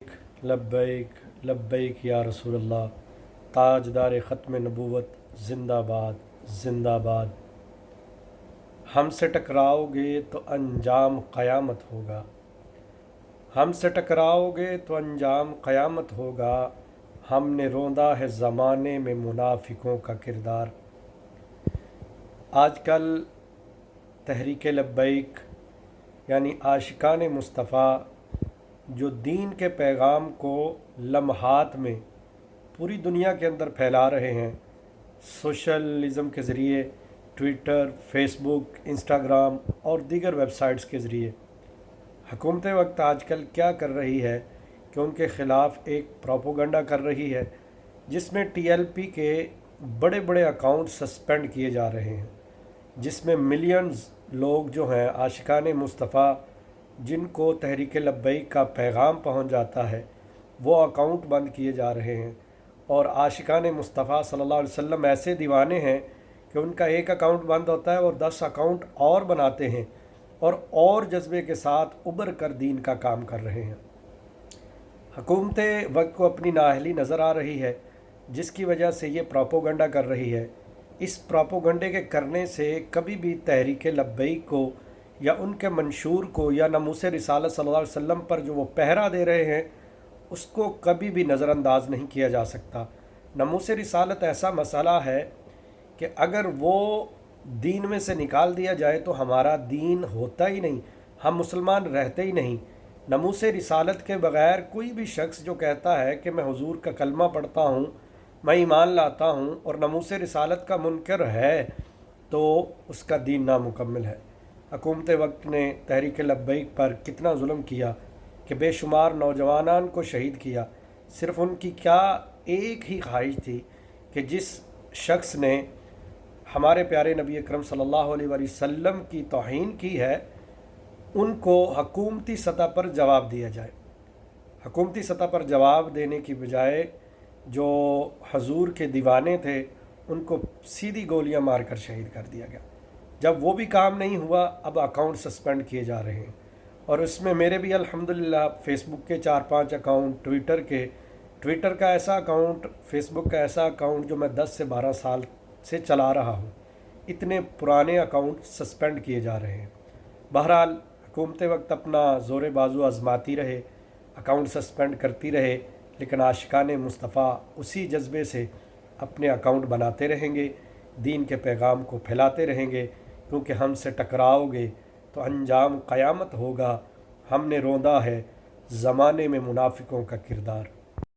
लब्बैक लब्बैक या रसूल अल्लाह। ताजदार ख़त्म नबूवत ज़िंदाबाद ज़िंदाबाद। हमसे टकराओगे तो अंजाम क़यामत होगा, हमसे टकराओगे तो अंजाम क़यामत होगा। हमने रोंदा है ज़माने में मुनाफिकों का किरदार। आजकल तहरीक लब्बैक यानी आशिकान मुस्तफ़ा जो दीन के पैगाम को लम्हात में पूरी दुनिया के अंदर फैला रहे हैं, सोशलिज़म के ज़रिए, ट्विटर, फेसबुक, इंस्टाग्राम और दीगर वेबसाइट्स के ज़रिए हुकूमत वक्त आजकल क्या कर रही है कि उनके ख़िलाफ़ एक प्रोपोगंडा कर रही है जिसमें टीएलपी के बड़े बड़े अकाउंट सस्पेंड किए जा रहे हैं, जिसमें मिलियंस लोग जो हैं आशिकान मुस्तफ़ा जिनको तहरीक लब्बैक का पैगाम पहुंच जाता है वो अकाउंट बंद किए जा रहे हैं। और आशिकान मुस्तफ़ा सल्लल्लाहु अलैहि वसल्लम ऐसे दीवाने हैं कि उनका एक अकाउंट बंद होता है और 10 अकाउंट और बनाते हैं और जज्बे के साथ उबर कर दीन का काम कर रहे हैं। हुकूमत वक्त को अपनी नाअहली नज़र आ रही है जिसकी वजह से ये प्रोपोगंडा कर रही है। इस प्रोपोगंडे के करने से कभी भी तहरीक लब्बैक को या उनके मंशूर को या नमूस रिसालत सल्लल्लाहु अलैहि वसल्लम पर जो वो पहरा दे रहे हैं उसको कभी भी नज़रअंदाज नहीं किया जा सकता। नमूस रिसालत ऐसा मसला है कि अगर वो दीन में से निकाल दिया जाए तो हमारा दीन होता ही नहीं, हम मुसलमान रहते ही नहीं। नमूस रिसालत के बग़ैर कोई भी शख्स जो कहता है कि मैं हुजूर का कलमा पढ़ता हूँ, मैं ईमान लाता हूँ और नमूस रिसालत का मुनकर है तो उसका दीन नामुकम्मल है। हुकूमत वक्त ने तहरीक लब्बैक पर कितना जुल्म किया कि बेशुमार नौजवानान को शहीद किया। सिर्फ़ उनकी क्या एक ही ख्वाहिश थी कि जिस शख्स ने हमारे प्यारे नबी अकरम सल्लल्लाहु अलैहि वसल्लम की तौहीन की है उनको हुकूमती सतह पर जवाब दिया जाए। हुकूमती सतह पर जवाब देने की बजाय जो हजूर के दीवाने थे उनको सीधी गोलियां मारकर शहीद कर दिया गया। जब वो भी काम नहीं हुआ अब अकाउंट सस्पेंड किए जा रहे हैं। और उसमें मेरे भी अल्हम्दुलिल्लाह फेसबुक के 4-5 अकाउंट, ट्विटर का ऐसा अकाउंट, फेसबुक का ऐसा अकाउंट जो मैं 10 से 12 साल से चला रहा हूँ, इतने पुराने अकाउंट सस्पेंड किए जा रहे हैं। बहरहाल हुकूमत वक्त अपना ज़ोर बाजू आजमाती रहे, अकाउंट सस्पेंड करती रहे, लेकिन आशिकान मुस्तफ़ा उसी जज्बे से अपने अकाउंट बनाते रहेंगे, दीन के पैगाम को फैलाते रहेंगे। क्योंकि हमसे टकराओगे तो अंजाम क़यामत होगा। हमने रोंदा है ज़माने में मुनाफिकों का किरदार।